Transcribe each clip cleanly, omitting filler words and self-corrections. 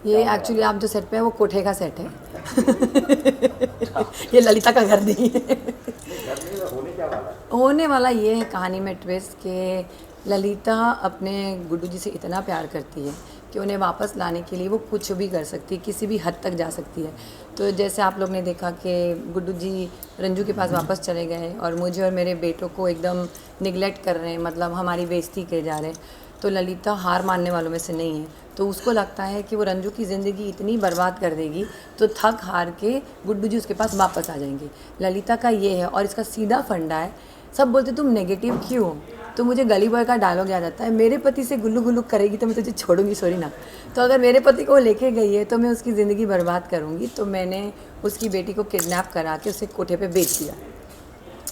ये एक्चुअली आप जो सेट पे है वो कोठे का सेट है। ये ललिता का घर नहीं है। होने वाला ये है कहानी में ट्विस्ट कि ललिता अपने गुड्डू जी से इतना प्यार करती है कि उन्हें वापस लाने के लिए वो कुछ भी कर सकती है, किसी भी हद तक जा सकती है। तो जैसे आप लोग ने देखा कि गुड्डू जी रंजू के पास वापस चले गए और मुझे और मेरे बेटों को एकदम निगलेक्ट कर रहे हैं, मतलब हमारी बेइज्जती किए जा रहे हैं। तो ललिता हार मानने वालों में से नहीं है, तो उसको लगता है कि वो रंजू की ज़िंदगी इतनी बर्बाद कर देगी तो थक हार के गुड्डू जी उसके पास वापस आ जाएंगे। ललिता का ये है और इसका सीधा फंडा है। सब बोलते तुम नेगेटिव क्यों हो, तो मुझे गली बॉय का डायलॉग याद आता है, मेरे पति से गुल्लू गुल्लू करेगी तो मैं तुझे छोड़ूंगी, सॉरी ना। तो अगर मेरे पति को लेके गई है तो मैं उसकी ज़िंदगी बर्बाद करूँगी। तो मैंने उसकी बेटी को किडनैप करा के उसे कोठे पे बेच दिया।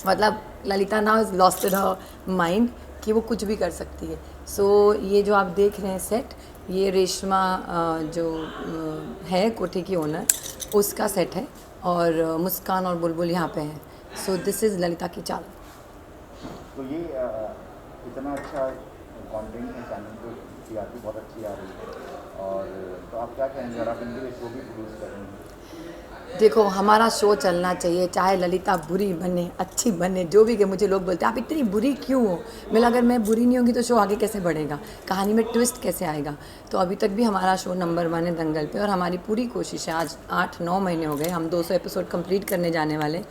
मतलब Lalita now is lost in her mind कि वो कुछ भी कर सकती है। सो ये जो आप देख रहे हैं सेट, ये रेशमा जो है कोठे की ओनर, उसका सेट है और मुस्कान और बुलबुल यहाँ पे हैं। सो दिस इज़ ललिता की चाल। तो ये इतना अच्छा कंटेंट है चैनल पे, टीआरपी बहुत अच्छी आ रही है, और तो आप क्या कहेंगे अगर आप इनके शो भी प्रोड्यूस कर रहे हैं? देखो हमारा शो चलना चाहिए, चाहे ललिता बुरी बने अच्छी बने जो भी, कि मुझे लोग बोलते हैं आप इतनी बुरी क्यों हो। मतलब अगर मैं बुरी नहीं होंगी तो शो आगे कैसे बढ़ेगा, कहानी में ट्विस्ट कैसे आएगा। तो अभी तक भी हमारा शो नंबर 1 है दंगल पे और हमारी पूरी कोशिश है। आज 8-9 महीने हो गए, हम 200 एपिसोड कंप्लीट करने जाने वाले।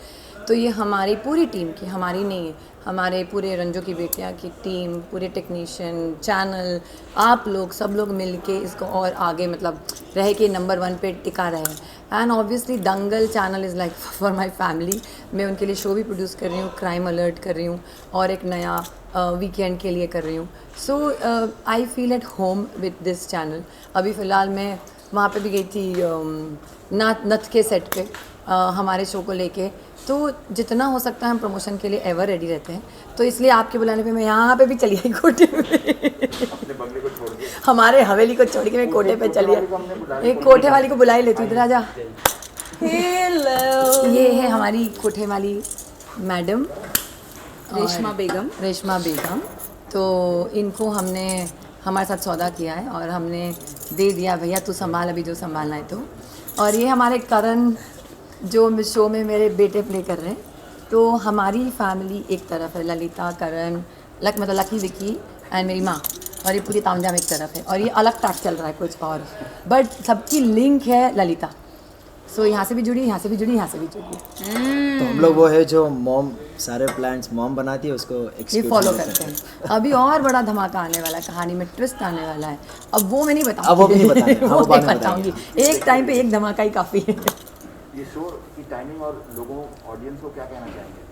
तो ये हमारी पूरी टीम की, हमारी नहीं है, हमारे पूरे रंजो की बेटियां की टीम, पूरे टेक्नीशियन, चैनल, आप लोग सब लोग मिलके इसको और आगे मतलब रहे कि नंबर 1 पे टिका रहे। And obviously Dangal channel is like for my family. मैं उनके लिए शो भी प्रोड्यूस कर रही हूँ, क्राइम अलर्ट कर रही हूँ और एक नया वीकेंड के लिए कर रही हूँ। So I feel at home with this channel. अभी फ़िलहाल मैं वहाँ पे भी गई थी नथ के सेट पे हमारे शो को लेके। तो जितना हो सकता है हम प्रमोशन के लिए एवर रेडी रहते हैं। तो इसलिए आपके बुलाने पे मैं यहाँ पे भी चली आई कोठे में। अपने बंगले को छोड़ के हमारे हवेली को छोड़ के मैं कोठे पे चली आई। एक कोठे वाली को बुला ही लेती हूँ, इधर आ जा। हेलो, ये है हमारी कोठे वाली मैडम रेशमा बेगम। रेशमा बेगम। तो इनको हमने हमारे साथ सौदा किया है और हमने दे दिया, भैया तू संभाल अभी जो संभालना है तो। और ये हमारे करण जो शो में मेरे बेटे प्ले कर रहे हैं। तो हमारी फैमिली एक तरफ है, ललिता, करण, मतलब लकी, विकी एंड मेरी माँ, और ये पूरी तामझाम एक तरफ है। और ये अलग ट्रैक चल रहा है कुछ और, बट सबकी लिंक है ललिता। सो यहाँ से भी जुड़ी, यहाँ से भी जुड़ी, यहाँ से भी जुड़ी। तो हम लोग वो है जो मॉम सारे प्लान्स मॉम बनाती है उसको ये execute फॉलो हम लोग करते हैं। अभी और बड़ा धमाका आने वाला है, कहानी में ट्विस्ट आने वाला है। अब वो मैं नहीं बताऊंगी, अब वो भी नहीं बताएंगे, हाँ, वो वो बाद नहीं में बताऊंगी। एक टाइम पे एक धमाका ही काफ़ी है। ये शो की टाइमिंग और लोगों ऑडियंस को क्या कहना चाहेंगे?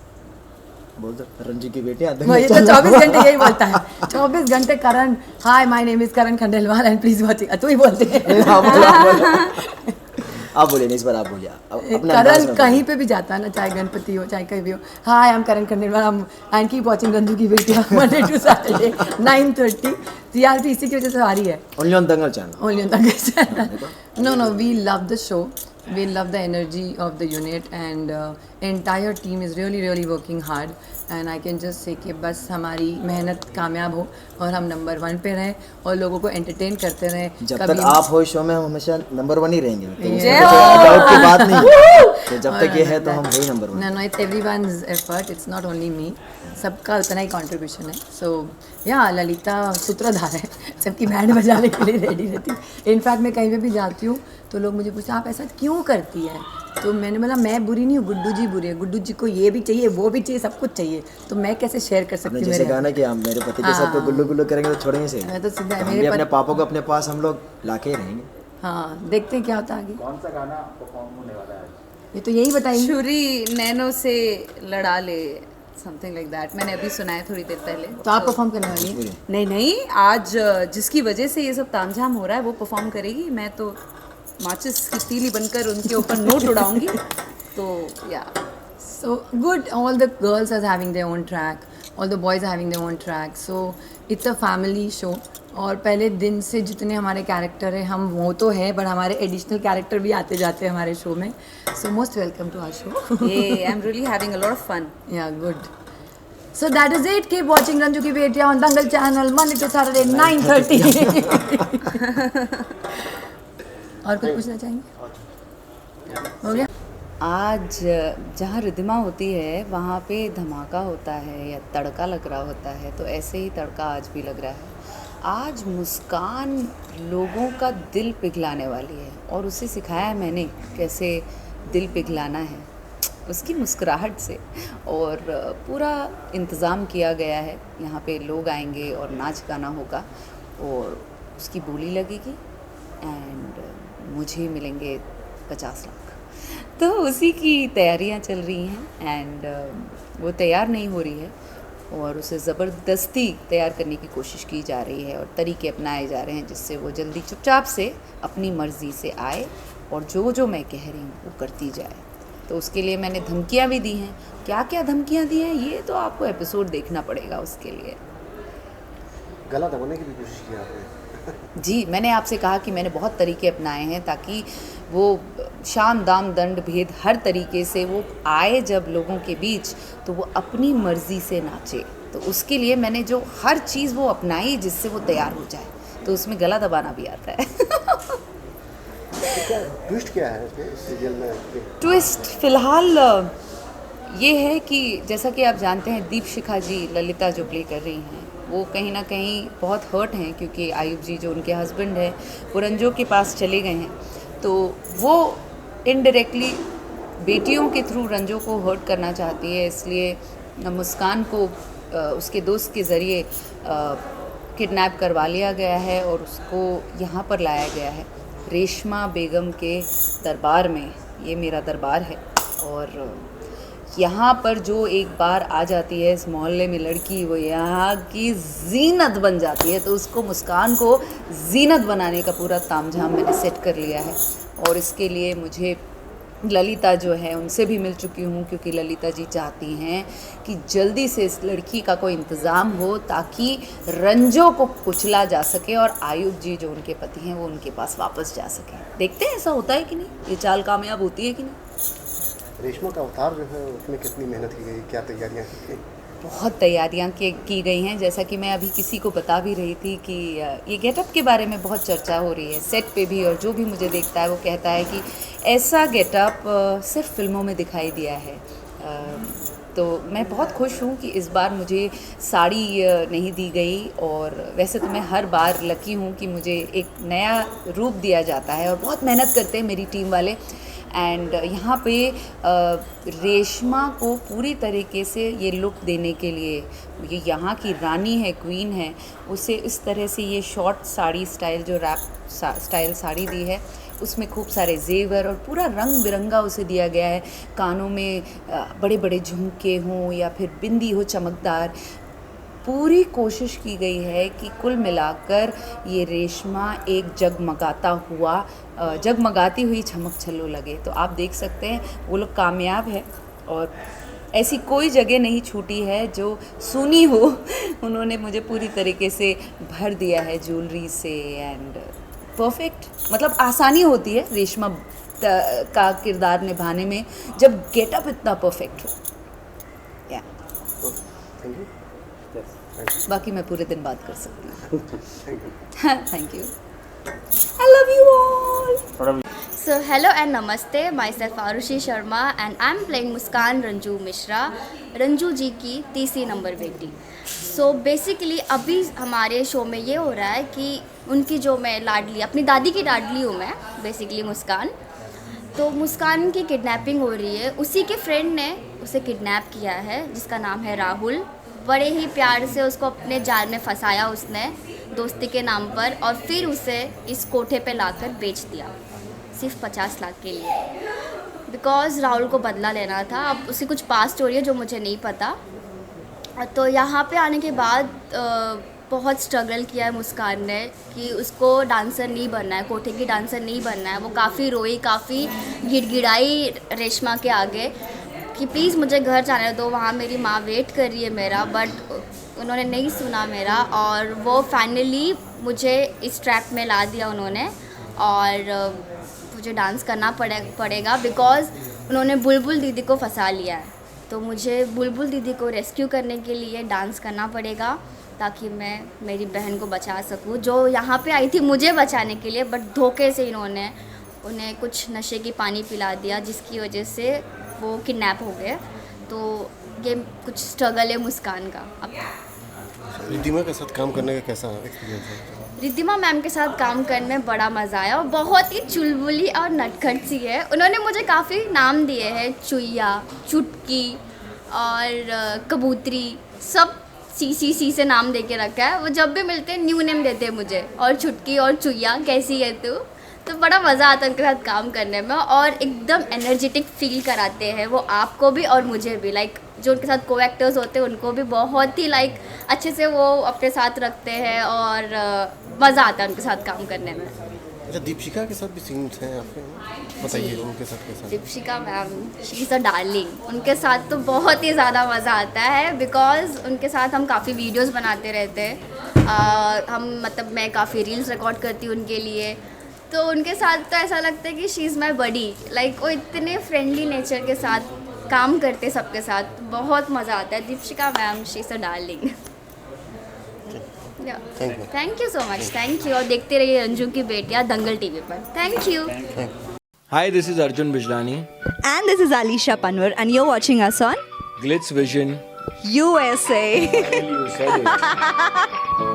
बोल दो रंजू की बेटी आते वो ये तो 24 घंटे यही बोलता है, 24 घंटे Karan, hi my name is Karan Khandelwal and please watch. तू ही बोलते हैं। आप बोलिए नहीं, इस बार आप बोलिए अपना अंदाज करण में कहीं पे भी जाता है ना, चाहे गणपति हो चाहे कहीं भी हो, hi I am Karan Khandelwal and keep watching Ranju की बेटियां मंडे टू सैटरडे 9:30। टीआरपी इसी की वजह से आ रही है, only on Dangal channel. only on the channel. No, we love the show. We love the energy of the unit and entire team is really working hard. And I can just say कि बस हमारी मेहनत कामयाब हो और हम number 1 पे रहें और लोगों को एंटरटेन करते रहें। जब तक आप हो शो में हम हमेशा नंबर 1 ही रहेंगे, तो जय उसमें डाउट की बात नहीं। तो जब तक ये है तो हम वही number 1। No, it's everyone's effort. It's not only me. सबका उतना ही कंट्रीब्यूशन है। सो या ललिता सूत्रधार है, सबकी बैंड बजाने के लिए रेडी रहती है। इनफैक्ट मैं कहीं पे भी जाती हूँ तो लोग मुझे पूछते हैं आप ऐसा क्यों करती है। तो मैंने बोला मैं बुरी नहीं हूँ, गुड्डू जी बुरे हैं। गुड्डू जी को ये भी चाहिए, वो भी चाहिए, सब कुछ चाहिए, तो मैं कैसे शेयर कर सकती हूँ। जैसे गाना कि हम मेरे पति के साथ तो गुल्लू गुल्लू करेंगे तो छोड़ेंगे से, मैं तो सीधा हम मेरे भी अपने पापा को अपने पास हम लोग लाके ही रहेंगे। हाँ, देखते हैं क्या होता है आगे। कौन सा गाना परफॉर्म होने वाला है? ये तो यही बताएंगे। छुरी नैनो से लड़ा ले, समथिंग लाइक दैट। मैंने अभी सुना है थोड़ी देर पहले। तो आप परफॉर्म करने वाली हैं? नहीं, आज जिसकी वजह से ये सब तामझाम हो रहा है वो परफॉर्म करेगी। मैं तो माचिस की तीली बनकर उनके ऊपर नोट उड़ाऊंगी। तो या So good, all the girls are having their own track, all the boys are having their own track. So it's a family show. और पहले दिन से जितने हमारे कैरेक्टर हैं हम वो तो है, बट हमारे एडिशनल कैरेक्टर भी आते जाते हैं हमारे शो में। So most welcome to our show. ये I am really having a lot of fun. Yeah, good. So that is it. Keep watching Ranju Ki Betiyan on Dangal channel Monday to Saturday 9:30. और कुछ पूछना चाहेंगे? हो गया? आज जहाँ रिद्धिमा होती है वहाँ पे धमाका होता है या तड़का लग रहा होता है, तो ऐसे ही तड़का आज भी लग रहा है। आज मुस्कान लोगों का दिल पिघलाने वाली है और उसे सिखाया है मैंने कैसे दिल पिघलाना है उसकी मुस्कुराहट से। और पूरा इंतज़ाम किया गया है, यहाँ पे लोग आएंगे और नाच गाना होगा और उसकी बोली लगेगी एंड मुझे मिलेंगे 50 लाख। तो उसी की तैयारियां चल रही हैं एंड वो तैयार नहीं हो रही है और उसे ज़बरदस्ती तैयार करने की कोशिश की जा रही है और तरीके अपनाए जा रहे हैं जिससे वो जल्दी चुपचाप से अपनी मर्ज़ी से आए और जो जो मैं कह रही हूँ वो करती जाए। तो उसके लिए मैंने धमकियाँ भी दी हैं। क्या क्या धमकियाँ दी हैं ये तो आपको एपिसोड देखना पड़ेगा उसके लिए। गला दबाने की भी कोशिश की आपने? जी, मैंने आपसे कहा कि मैंने बहुत तरीके अपनाए हैं ताकि वो शाम दाम दंड भेद हर तरीके से वो आए जब लोगों के बीच तो वो अपनी मर्ज़ी से नाचे। तो उसके लिए मैंने जो हर चीज़ वो अपनाई जिससे वो तैयार हो जाए, तो उसमें गला दबाना भी आता है। क्या ट्विस्ट क्या है इसमें, इस सीरियल में? ट्विस्ट फ़िलहाल ये है कि जैसा कि आप जानते हैं दीपशिखा जी ललिता जो प्ले कर रही हैं वो कहीं ना कहीं बहुत हर्ट हैं क्योंकि आयुब जी जो उनके हस्बैंड हैं वो रंजो के पास चले गए हैं। तो वो इनडायरेक्टली बेटियों के थ्रू रंजो को हर्ट करना चाहती है, इसलिए मुस्कान को उसके दोस्त के ज़रिए किडनैप करवा लिया गया है और उसको यहाँ पर लाया गया है रेशमा बेगम के दरबार में। ये मेरा दरबार है और यहाँ पर जो एक बार आ जाती है इस मोहल्ले में लड़की, वो यहाँ की जीनत बन जाती है। तो उसको मुस्कान को जीनत बनाने का पूरा तामझाम मैंने सेट कर लिया है और इसके लिए मुझे ललिता जो है उनसे भी मिल चुकी हूँ क्योंकि ललिता जी चाहती हैं कि जल्दी से इस लड़की का कोई इंतज़ाम हो ताकि रंजो को कुचला जा सके और आयुब जी जो उनके पति हैं वो उनके पास वापस जा सके। देखते हैं ऐसा होता है कि नहीं, ये चाल कामयाब होती है कि नहीं। रेशमा का अवतार जो है उसमें कितनी मेहनत की गई, क्या तैयारियां की गई? बहुत तैयारियां की गई हैं। जैसा कि मैं अभी किसी को बता भी रही थी कि ये गेटअप के बारे में बहुत चर्चा हो रही है सेट पे भी, और जो भी मुझे देखता है वो कहता है कि ऐसा गेटअप सिर्फ फिल्मों में दिखाई दिया है। तो मैं बहुत खुश हूँ कि इस बार मुझे साड़ी नहीं दी गई और वैसे तो मैं हर बार लकी हूँ कि मुझे एक नया रूप दिया जाता है और बहुत मेहनत करते हैं मेरी टीम वाले। एंड यहाँ पे रेशमा को पूरी तरीके से ये लुक देने के लिए, ये यहाँ की रानी है, क्वीन है, उसे इस तरह से ये शॉर्ट साड़ी स्टाइल जो रैप स्टाइल साड़ी दी है उसमें खूब सारे जेवर और पूरा रंग बिरंगा उसे दिया गया है। कानों में बड़े बड़े झुमके हों या फिर बिंदी हो चमकदार, पूरी कोशिश की गई है कि कुल मिलाकर ये रेशमा एक जगमगाती हुई चमक छल्लो लगे। तो आप देख सकते हैं वो लोग कामयाब है और ऐसी कोई जगह नहीं छूटी है जो सुनी हो। उन्होंने मुझे पूरी तरीके से भर दिया है ज्वेलरी से एंड परफेक्ट, मतलब आसानी होती है रेशमा का किरदार निभाने में जब गेटअप इतना परफेक्ट हो। या थैंक यू। बाकी मैं पूरे दिन बात कर सकती हूँ। Thank you. I love you all. So hello and namaste, myself Arushi Sharma and I'm playing मुस्कान रंजू मिश्रा, रंजू जी की तीसरी नंबर बेटी। So basically अभी हमारे शो में ये हो रहा है कि उनकी जो मैं लाडली, अपनी दादी की लाडली हूँ मैं बेसिकली मुस्कान। तो मुस्कान की किडनैपिंग हो रही है, उसी के फ्रेंड ने उसे किडनैप किया है जिसका नाम है राहुल। बड़े ही प्यार से उसको अपने जाल में फंसाया उसने दोस्ती के नाम पर और फिर उसे इस कोठे पे लाकर बेच दिया सिर्फ 50 लाख के लिए, बिकॉज़ राहुल को बदला लेना था। अब उसकी कुछ पास्ट स्टोरी है जो मुझे नहीं पता। तो यहाँ पे आने के बाद बहुत स्ट्रगल किया है मुस्कान ने कि उसको डांसर नहीं बनना है, कोठे की डांसर नहीं बनना है। वो काफ़ी रोई, काफ़ी गिड़गिड़ाई रेशमा के आगे कि प्लीज़ मुझे घर जाने दो, वहाँ मेरी माँ वेट कर रही है मेरा। बट उन्होंने नहीं सुना मेरा और वो फाइनली मुझे इस ट्रैप में ला दिया उन्होंने और मुझे डांस करना पड़ेगा बिकॉज़ उन्होंने बुलबुल दीदी को फंसा लिया है। तो मुझे बुलबुल दीदी को रेस्क्यू करने के लिए डांस करना पड़ेगा ताकि मैं मेरी बहन को बचा सकूं, जो यहाँ पे आई थी मुझे बचाने के लिए, बट धोखे से इन्होंने उन्हें कुछ नशे की पानी पिला दिया जिसकी वजह से वो किडनैप हो गए। तो ये कुछ स्ट्रगल है मुस्कान का। अब रिद्धिमा के साथ काम करने का कैसा एक्सपीरियंस है? रिद्धिमा मैम के साथ काम करने में बड़ा मज़ा आया और बहुत ही चुलबुली और नटखट सी है। उन्होंने मुझे काफ़ी नाम दिए हैं, चुईया, चुटकी और कबूतरी, सब सी से नाम दे के रखा है। वो जब भी मिलते हैं न्यू नेम देते हैं मुझे, और चुटकी और चुईया कैसी है तू। तो बड़ा मज़ा आता है उनके साथ काम करने में और एकदम एनर्जेटिक फील कराते हैं वो आपको भी और मुझे भी। लाइक जो उनके साथ को एक्टर्स होते हैं उनको भी बहुत ही लाइक अच्छे से वो अपने साथ रखते हैं और मज़ा आता है उनके साथ काम करने में। अच्छा, दीपशिका के साथ भी सीन्स हैं आपके, बताइए उनके साथ कैसा? Deepshikha ma'am she is a darling. उनके साथ तो बहुत ही ज़्यादा मज़ा आता है बिकॉज़ उनके साथ हम काफ़ी वीडियोस बनाते रहते हैं। हम मतलब मैं काफ़ी रील्स रिकॉर्ड करती हूँ उनके लिए। तो उनके साथ तो ऐसा लगता है कि she is my buddy. Like वो इतने फ्रेंडली नेचर के साथ काम करते सबके साथ, बहुत मज़ा आता है। Deepshikha ma'am she is a darling. Thank you so much, thank you. और देखते रहिए रंजू की बेटियाँ दंगल टीवी पर। Thank you. Hi, this is Arjun Bijlani, And this is Alisha Panwar, and you're watching us on Glitz Vision. USA. You said it.